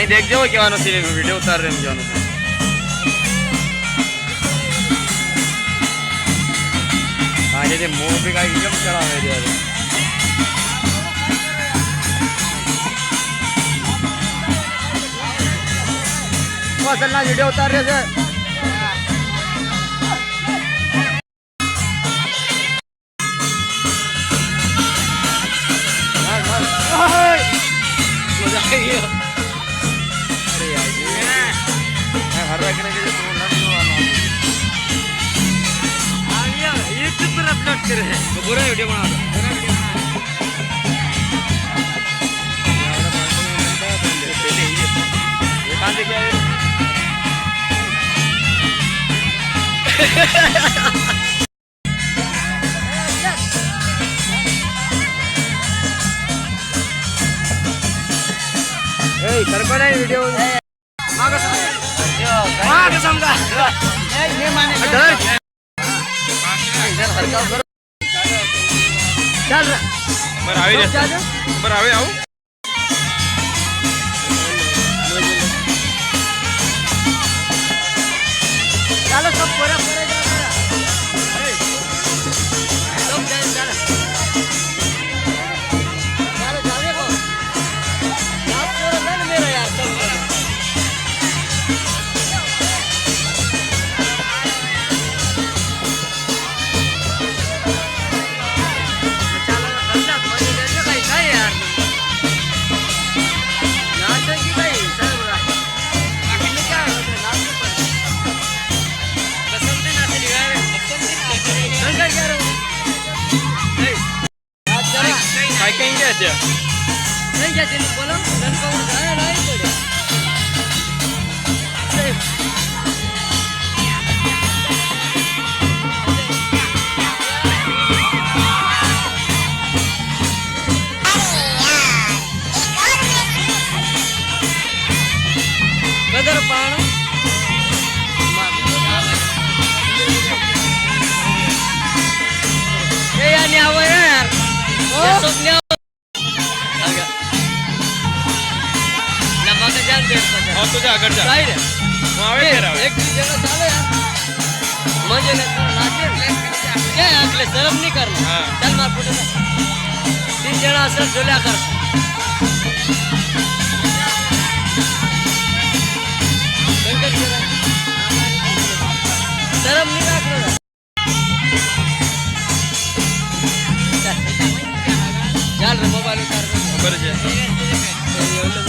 અહીં દેખજો કહેવાનો છે વિડીયો ઉતાર રહ્યો એમ કહેવાનું છે આજે જે મૂવી કાંઈ કેમ ચડાવે છે અસલના વિડીયો ઉતાર રહ્યો છે बुरा वीडियो बना वीडियो चल बरावे बरावे आओ चलो सब पूरा पूरा सब चल चलो चलो जाने को आप पूरा नहीं मेरा यार सब कहीं क्या नहीं क्या बोलो कदर पाण यार नहीं आवा यार सब और तुझे आगे जा राइट वहां आवे तेरा एक जगह चलो यार मजे ने नाचे क्या अगले शर्म नहीं करना हां चल मार फोटो 3 जना असर झोल्या कर शर्म नहीं रखना चल रे मोबाइल उतार खबर है